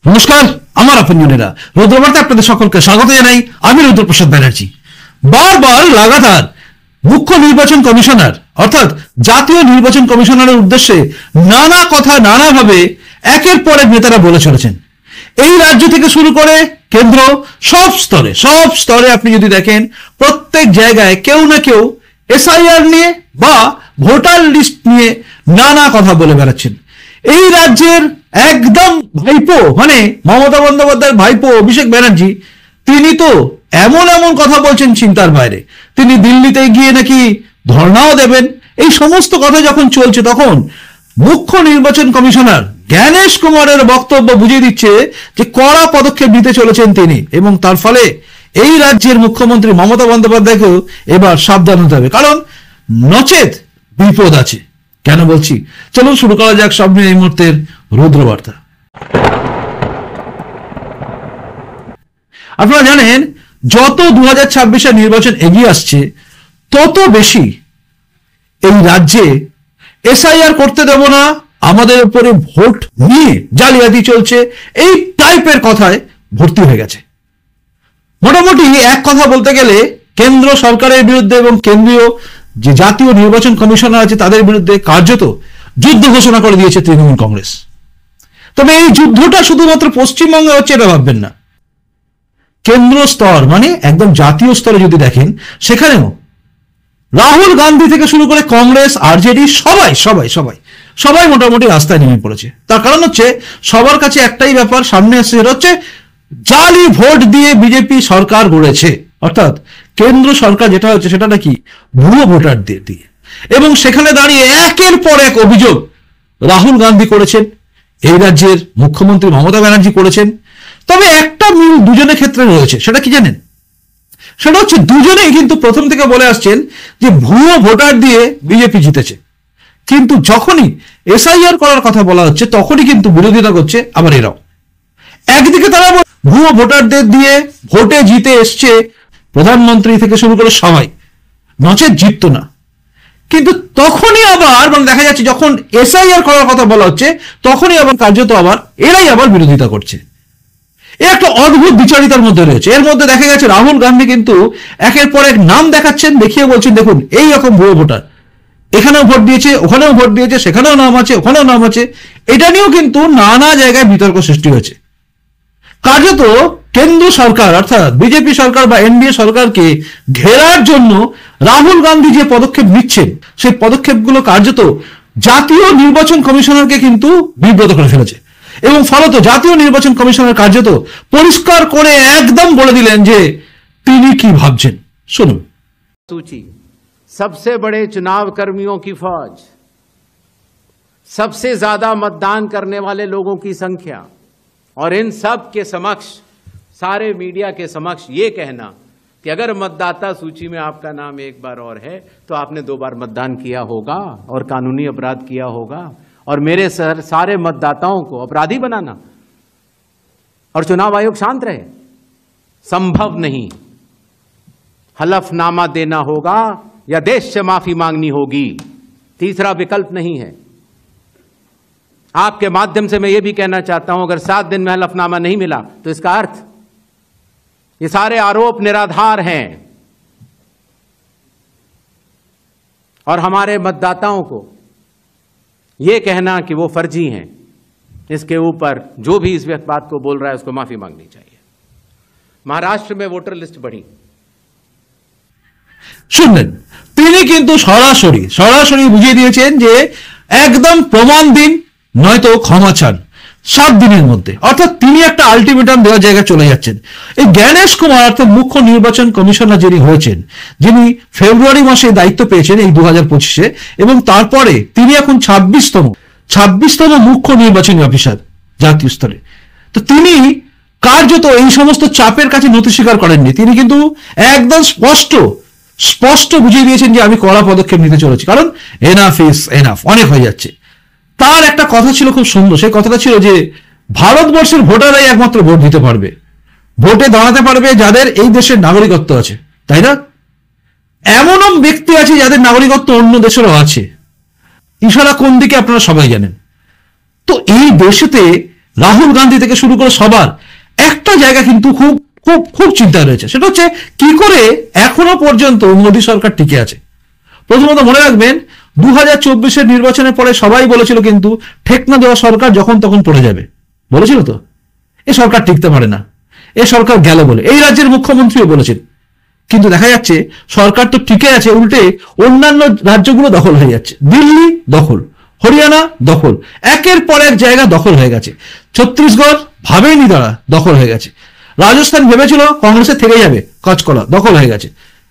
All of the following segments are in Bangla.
নমস্কার, আমার আপনজনেরা, রুদ্রবার্তায় আপনাদের সকলকে স্বাগত জানাই। আমি রুদ্রপ্রসাদ ব্যানার্জি। বারবার লাগাতার মুখ্য নির্বাচন কমিশনার অর্থাৎ জাতীয় নির্বাচন কমিশনারের উদ্দেশ্যে নানা কথা নানাভাবে একের পর এক নেতারা বলে চলেছেন। এই রাজ্য থেকে শুরু করে কেন্দ্র, সব স্তরে আপনি যদি দেখেন, প্রত্যেক জায়গায় কেউ না কেউ এসআইআর নিয়ে বা ভোটার লিস্ট নিয়ে নানা কথা বলে বেড়াচ্ছেন। এই রাজ্যের একদম ভাইপো মানে মমতা বন্দ্যোপাধ্যায়ের ভাইপো অভিষেক ব্যানার্জি, তিনি তো এমন এমন কথা বলছেন চিন্তার বাইরে। তিনি দিল্লিতে গিয়ে নাকি ধর্ণাও দেবেন। এই সমস্ত কথা যখন চলছে, তখন মুখ্য নির্বাচন কমিশনার জ্ঞানেশ কুমারের বক্তব্য বুঝিয়ে দিচ্ছে যে কড়া পদক্ষেপ নিতে চলেছেন তিনি, এবং তার ফলে এই রাজ্যের মুখ্যমন্ত্রী মমতা বন্দ্যোপাধ্যায়কেও এবার সাবধান হতে হবে, কারণ নচেত বিপদ আছে। কেন বলছি, চলুন শুরু করা যাক সব নিয়ে এই মুহূর্তের রুদ্রবার্তা। আপনারা জানেন, যত 2026-এর নির্বাচন এগিয়ে আসছে, তত বেশি এই রাজ্যে এসআইআর করতে দেব না, আমাদের উপরে ভোট নিয়ে জালিয়াতি চলছে, এই টাইপের কথায় ভর্তি হয়ে গেছে। মোটামুটি এক কথা বলতে গেলে কেন্দ্র সরকারের বিরুদ্ধে এবং কেন্দ্রীয় যে জাতীয় নির্বাচন কমিশনার আছে তাদের বিরুদ্ধে কার্যত যুদ্ধ ঘোষণা করে দিয়েছে তৃণমূল কংগ্রেস। তবে এই যুদ্ধটা শুধুমাত্র পশ্চিমবঙ্গে হচ্ছে এটা ভাববেন না, কেন্দ্র স্তর মানে একদম জাতীয় স্তরে যদি দেখেন, সেখানেও রাহুল গান্ধী থেকে শুরু করে কংগ্রেস, আরজেডি সবাই মোটামুটি রাস্তায় নেমে পড়েছে। তার কারণ হচ্ছে সবার কাছে একটাই ব্যাপার সামনে আসছে, সেটা হচ্ছে জালি ভোট দিয়ে বিজেপি সরকার গড়েছে। অর্থাৎ কেন্দ্র সরকার যেটা হচ্ছে সেটা নাকি ভুয়ো ভোটারদের দিয়ে, এবং সেখানে দাঁড়িয়ে একের পর এক অভিযোগ রাহুল গান্ধী করেছেন, এই রাজ্যের মুখ্যমন্ত্রী মমতা ব্যানার্জি করেছেন। তবে একটা মিল দুজনের ক্ষেত্রে রয়েছে, সেটা কি জানেন? সেটা হচ্ছে দুজনেই কিন্তু প্রথম থেকে বলে আসছেন যে ভুয়ো ভোটার দিয়ে বিজেপি জিতেছে, কিন্তু যখনই এসআইআর করার কথা বলা হচ্ছে তখনই কিন্তু বিরোধিতা করছে আবার এরাও। একদিকে তারা ভুয়ো ভোটারদের দিয়ে ভোটে জিতে এসছে প্রধানমন্ত্রী থেকে শুরু করে সবাই, নচেত জিতত না, কিন্তু তখনই আবার দেখা যাচ্ছে যখন এসআইআর করার কথা বলা হচ্ছে তখনই আবার কার্যত আবার এরাই আবার বিরোধিতা করছে। একটা অদ্ভুত বিচারিতার মধ্যে রয়েছে। এর মধ্যে দেখা গেছে রাহুল গান্ধী কিন্তু একের পর এক নাম দেখাচ্ছেন, দেখিয়ে বলছেন দেখুন এই রকম ভুয়ো ভোটার, এখানেও ভোট দিয়েছে, ওখানেও ভোট দিয়েছে, সেখানেও নাম আছে, ওখানেও নাম আছে। এটা নিয়েও কিন্তু নানা জায়গায় বিতর্ক সৃষ্টি হয়েছে। কার্যত কেন্দ্র সরকার অর্থাৎ বিজেপি সরকার বা এনডিএ সরকারকে ঘেরার জন্য রাহুল গান্ধী যে পদক্ষেপ নিচ্ছেন, সেই পদক্ষেপগুলো কার্যত জাতীয় নির্বাচন কমিশনারকে কিন্তু বিব্রত করে ফেলেছে, এবং ফলত জাতীয় নির্বাচন কমিশনার কার্যত পরিষ্কার করে একদম বলে দিলেন যে তিনি কি ভাবছেন। শুনুন। सूची सबसे बड़े चुनाव कर्मियों की फौज, सबसे ज्यादा मतदान करने वाले लोगों की संख्या, और इन सब के समक्ष, सारे मीडिया के समक्ष ये कहना कि अगर मतदाता सूची में आपका नाम एक बार और है तो आपने 2 बार मतदान किया होगा और कानूनी अपराध किया होगा, और मेरे सारे मतदाताओं को अपराधी बनाना और चुनाव आयोग शांत रहे, संभव नहीं। हलफनामा देना होगा या देश से माफी मांगनी होगी, तीसरा विकल्प नहीं है। आपके माध्यम से मैं यह भी कहना चाहता हूं, अगर 7 दिन में हलफनामा नहीं मिला तो इसका अर्थ ये सारे आरोप निराधार हैं, और हमारे मतदाताओं को यह कहना कि वो फर्जी हैं, इसके ऊपर जो भी इस बात को बोल रहा है उसको माफी मांगनी चाहिए। महाराष्ट्र में वोटर लिस्ट बढ़ी, শুনলেন, তিনি কিন্তু সরাসরি বুঝিয়ে দিয়েছেন যে একদম প্রমাণ দিন, নয়তো ক্ষমা চান 7 দিনের মধ্যে। অর্থাৎ তিনি একটা আলটিমেটাম দেওয়ার জায়গায় চলে যাচ্ছেন। এই জ্ঞানেশ কুমার অর্থাৎ মুখ্য নির্বাচন কমিশনার যিনি হয়েছেন, যিনি ফেব্রুয়ারি মাসে দায়িত্ব পেয়েছেন এই 2025-এ, এবং তারপরে তিনি এখন 26তম মুখ্য নির্বাচনী অফিসার জাতীয় স্তরে। তো তিনি কার্যত এই সমস্ত চাপের কাছে নতি স্বীকার করেননি। তিনি কিন্তু একদম স্পষ্ট বুঝিয়ে দিয়েছেন যে আমি কড়া পদক্ষেপ নিতে চলেছি, কারণ এনাফ ইজ এনাফ, অনেক হয়ে যাচ্ছে। তার একটা কথা ছিল খুব সুন্দর, সেই কথাটা ছিল যে ভারতবর্ষের ভোটাররাই একমাত্র ভোট দিতে পারবে, ভোটে দাঁড়াতে পারবে যাদের এই দেশের নাগরিকত্ব আছে, তাই না? এমনও ব্যক্তি আছে যাদের নাগরিকত্ব অন্য দেশেরও আছে। ইশারা কোন দিকে আপনারা সবাই জানেন। তো এই দেশেতে রাহুল গান্ধী থেকে শুরু করে সবার একটা জায়গা কিন্তু খুব খুব খুব চিন্তা রয়েছে, সেটা হচ্ছে কি করে এখনো পর্যন্ত মোদী সরকার টিকে আছে। প্রথমত মনে রাখবেন 2024-এর নির্বাচনের পরে সবাই বলেছিল কিন্তু ঠেকনা দেওয়া সরকার যখন তখন পড়ে যাবে, বলেছিল তো এ সরকার টিকতে পারে না, এ সরকার গেল বলে এই রাজ্যের মুখ্যমন্ত্রীও বলেছেন। কিন্তু দেখা যাচ্ছে সরকার তো টিকে আছে, উল্টে অন্যান্য রাজ্যগুলো দখল হয়ে যাচ্ছে। দিল্লি দখল, হরিয়ানা দখল, একের পর এক জায়গা দখল হয়ে গেছে। ছত্তিশগড় ভাবেনি তারা দখল হয়ে গেছে। রাজস্থান ভেবেছিল কংগ্রেসের থেকে যাবে, কাঁচকলা দখল হয়ে গেছে।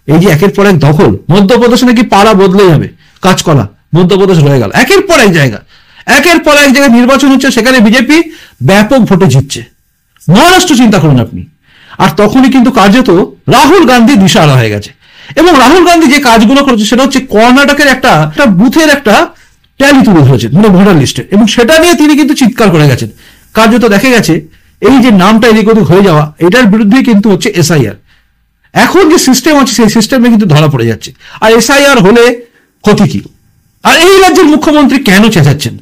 এই যে একের পর এক দখল, মধ্যপ্রদেশে নাকি পাড়া বদলে যাবে, কাঁচকলা মধ্যপ্রদেশ রয়ে গেল। একের পর এক জায়গা, একের পর এক জায়গায় নির্বাচন হচ্ছে, সেখানে বিজেপি ব্যাপক ভোটে জিতছে। মহারাষ্ট্র চিন্তা করুন আপনি। আর তখনই কিন্তু কার্যত রাহুল গান্ধী দিশাহারা হয়ে গেছে। এবং রাহুল গান্ধী যে কাজগুলো করেছে সেটা হচ্ছে কর্ণাটকের একটা বুথের একটা ট্যালি তুলে ধরেছেন, মানে ভোটার লিস্টে, এবং সেটা নিয়ে তিনি কিন্তু চিৎকার করে গেছেন। কার্যত দেখা গেছে এই যে নামটা এদিক ওদিক হয়ে যাওয়া, এটার বিরুদ্ধে কিন্তু হচ্ছে এসআইআর। এখন যে সিস্টেম আছে সেই সিস্টেমে কিন্তু ধরা পড়ে যাচ্ছে। আর এসআইআর হলে ক্ষতি কি? আর এই রাজ্যের মুখ্যমন্ত্রী কেন চেঁচাচ্ছেন,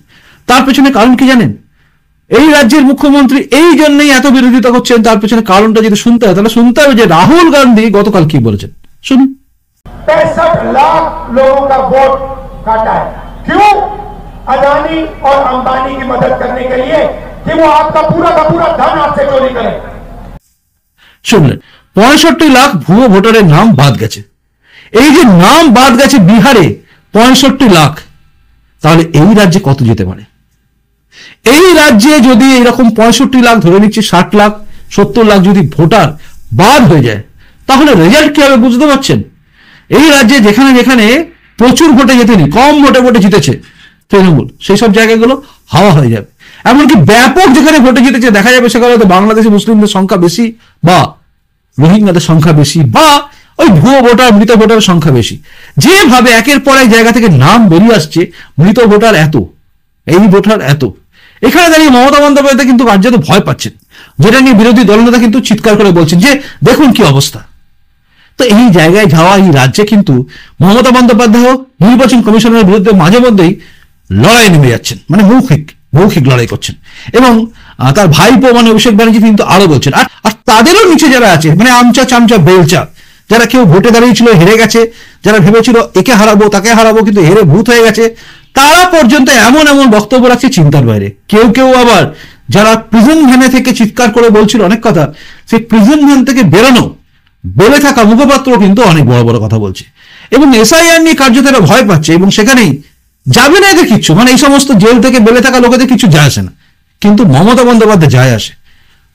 তার পেছনে কারণ কি জানেন? এই রাজ্যের মুখ্যমন্ত্রী এই জন্যই এত বিরোধিতা করছেন, তার পেছনে কারণটা যদি শুনতে হয় তাহলে শুনতে হবে যে রাহুল গান্ধী গতকাল কি বলেছেন, শুনুন। 65 लाख लोगों का वोट काटा है। क्यों? अदानी और अंबानी की मदद करने के लिए कि वो आपका पूरा का पूरा धन आपसे चोरी करें। শুনলেন, 65 লাখ ভুয়ো ভোটারের নাম বাদ গেছে। এই যে নাম বাদ গেছে বিহারে 65 লাখ, তাহলে এই রাজ্যে কত যেতে পারে? এই রাজ্যে যদি এরকম 65 লাখ, ধরে নিচ্ছি 60 লাখ 70 লাখ যদি ভোটার বাদ হয়ে যায়, তাহলে রেজাল্ট কি হবে বুঝতে পারছেন? এই রাজ্যে যেখানে যেখানে প্রচুর ভোটে জেতেনি, কম ভোটে জিতেছে তৃণমূল, সেই সব জায়গাগুলো হাওয়া হয়ে যাবে। এমনকি ব্যাপক যেখানে ভোটে জিতেছে দেখা যাবে সেখানে হয়তো বাংলাদেশি মুসলিমদের সংখ্যা বেশি, বা রোহিঙ্গাদের সংখ্যা বেশি, বা ওই ভুয়ো ভোটার, মৃত ভোটারের সংখ্যা বেশি। যেভাবে একের পর এক জায়গা থেকে নাম বেরিয়ে আসছে, মৃত ভোটার এত, এই ভোটার এত, এখানে দাঁড়িয়ে মমতা বন্দ্যোপাধ্যায় কিন্তু রাজ্যে ভয় পাচ্ছেন, যেটা নিয়ে বিরোধী দলনেতা কিন্তু চিৎকার করে বলছেন যে দেখুন কি অবস্থা। তো এই জায়গায় যাওয়া এই রাজ্যে কিন্তু মমতা বন্দ্যোপাধ্যায় নির্বাচন কমিশনের বিরুদ্ধে মাঝে মধ্যেই লড়াই নেমে যাচ্ছেন, মানে মৌখিক লড়াই করছেন। এবং তার ভাইপো মানে অভিষেক ব্যানার্জি কিন্তু আরো বলছেন। আর তাদেরও নিচে যারা আছে, মানে আমচা চামচা বেলচা, যারা কেউ ভোটে দাঁড়িয়েছিল হেরে গেছে, যারা ভেবেছিল একে হারাবো তাকে হারাবো কিন্তু হেরে ভূত হয়ে গেছে, তারা পর্যন্ত এমন এমন বক্তব্য রাখছে চিন্তার বাইরে। কেউ আবার যারা প্রিজন ভ্যানে থেকে চিৎকার করে বলছিল অনেক কথা, সেই প্রিজন ভ্যান থেকে বেরোনো বলে থাকা মুখপাত্র কিন্তু অনেক বড় বড় কথা বলছে। এবং এসআইআর নিয়ে কার্যত এরা ভয় পাচ্ছে, এবং সেখানেই যাবে না এদের কিচ্ছু, মানে এই সমস্ত জেল থেকে বেলে থাকা লোকেদের কিছু যায় আসে না, কিন্তু মমতা বন্দ্যোপাধ্যায় যায় আসে।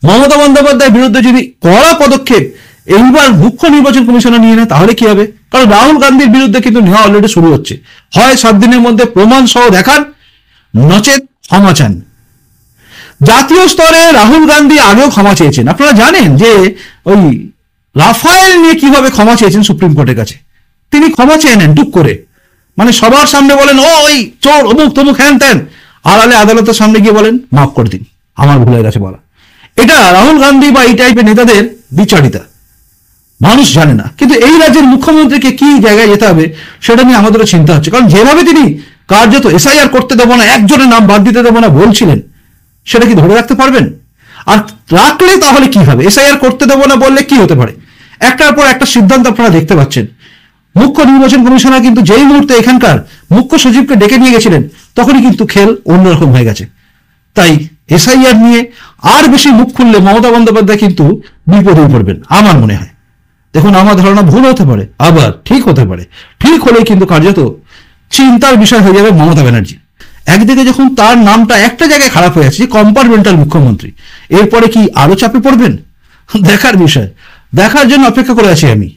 মমতা বন্দ্যোপাধ্যায়ের বিরুদ্ধে যদি কড়া পদক্ষেপ এইবার মুখ্য নির্বাচন কমিশনার নিয়ে নেয় তাহলে কি হবে? কারণ রাহুল গান্ধীর বিরুদ্ধে কিন্তু নেওয়া অলরেডি শুরু হচ্ছে। হয় 7 দিনের মধ্যে প্রমাণ সহ দেখান, নচেত ক্ষমা চান। জাতীয় স্তরে রাহুল গান্ধী আগেও ক্ষমা চেয়েছেন। আপনারা জানেন যে ওই রাফায়েল নিয়ে কিভাবে ক্ষমা চেয়েছেন সুপ্রিম কোর্টের কাছে। তিনি ক্ষমা চেয়ে নেন টুক করে, মানে সবার সামনে বলেন ও ওই চোর অমুক তমুক হ্যান ত্যান, আড়ালে আদালতের সামনে গিয়ে বলেন মাফ করে দিন, আমার ভুল হয়ে গেছে বলা। এটা রাহুল গান্ধী বা এই টাইপের নেতাদের বিচারিতা, মানুষ জানে না। কিন্তু এই রাজ্যের মুখ্যমন্ত্রীকে কি জায়গায় যেতে হবে সেটা নিয়ে আমাদেরও চিন্তা হচ্ছে। কারণ যেভাবে তিনি কার্যত এসআইআর করতে দেবো না, একজনের নাম বাদ দিতে দেবো না বলছিলেন, সেটা কি ধরে রাখতে পারবেন? আর রাখলে তাহলে কি হবে? এসআইআর করতে দেবো না বললে কি হতে পারে? একটার পর একটা সিদ্ধান্ত আপনারা দেখতে পাচ্ছেন। মুখ্য নির্বাচন কমিশনার কিন্তু যেই মুহূর্তে এখানকার মুখ্য সচিবকে ডেকে নিয়ে গেছিলেন, তখনই কিন্তু খেল অন্যরকম হয়ে গেছে। তাই এসআইআর নিয়ে আর বেশি মুখ খুললে মমতা বন্দ্যোপাধ্যায় কিন্তু বিপদে পড়বেন আমার মনে হয়। দেখুন, আমার ধারণা ভুল হতে পারে, আবার ঠিক হতে পারে। ঠিক হলেই কিন্তু কার্যত চিন্তার বিষয় হয়ে যাবে মমতা ব্যানার্জি। একদিকে যখন তার নামটা একটা জায়গায় খারাপ হয়ে আছে, কম্পার্টমেন্টাল মুখ্যমন্ত্রী, এরপরে কি আরো চাপে পড়বেন? দেখার বিষয়, দেখার জন্য অপেক্ষা করে আছি আমি।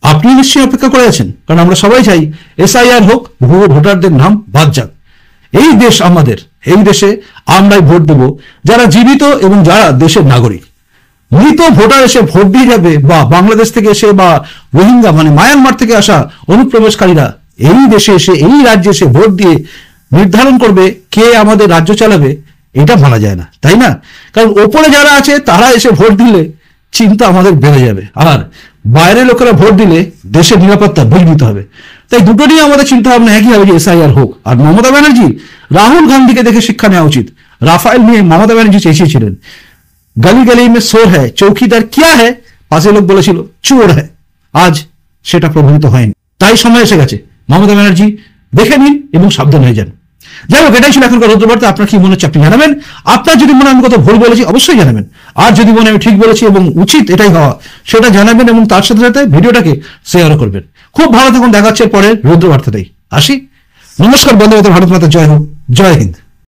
আপনি নিশ্চয়ই অপেক্ষা করে আছেন, কারণ আমরা সবাই চাই এসআইআর হোক, ভুয়ো ভোটারদের নাম বাদ যাক। এই দেশ আমাদের, এই দেশে আমরাই ভোট দেব যারা জীবিত এবং যারা দেশের নাগরিক। মৃত ভোটার এসে ভোট দিয়ে যাবে, বা বাংলাদেশ থেকে এসে, বা রোহিঙ্গা মানে মায়ানমার থেকে আসা অনুপ্রবেশকারীরা এই দেশে এসে, এই রাজ্যে এসে ভোট দিয়ে নির্ধারণ করবে কে আমাদের রাজ্য চালাবে, এটা মানা যায় না, তাই না? কারণ ওপরে যারা আছে তারা এসে ভোট দিলে চিন্তা আমাদের বেড়ে যাবে, আর বাইরের লোকেরা ভোট দিলে দেশের নিরাপত্তা বিঘ্নিত হবে। তাই দুটো নিয়ে আমাদের চিন্তা ভাবনা একই হবে যে এসআইআর হোক। আর মমতা ব্যানার্জি, রাহুল গান্ধীকে দেখে শিক্ষা নেওয়া উচিত। রাফায়েল নিয়ে মমতা ব্যানার্জি চেঁচিয়েছিলেন, গলি গলি মে শোর হ্যায়, চৌকিদার কিয়া হ্যায়, পাশে লোক বলেছিল চোর হ্যায়। আজ সেটা প্রভাবিত হয়নি। তাই সময় এসে গেছে, মমতা ব্যানার্জি দেখে নিন এবং সাবধান হয়ে যান। যাই হোক, এটাই ছিল এখনকার রুদ্রবার্তা। আপনার কি মনে হচ্ছে আপনি জানাবেন। আপনার যদি মনে হয় আমি কত ভুল বলেছি অবশ্যই জানাবেন, আর যদি মনে হয় আমি ঠিক বলেছি এবং উচিত এটাই হওয়া সেটা জানাবেন, এবং তার সাথে সাথে ভিডিওটাকে শেয়ারও করবেন। খুব ভালো থাকুন, দেখা হচ্ছে পরের রুদ্রবার্তাটাই। আসি, নমস্কার, বন্দে মাতরম, ভারত মাতা জয় হোক, জয় হিন্দ।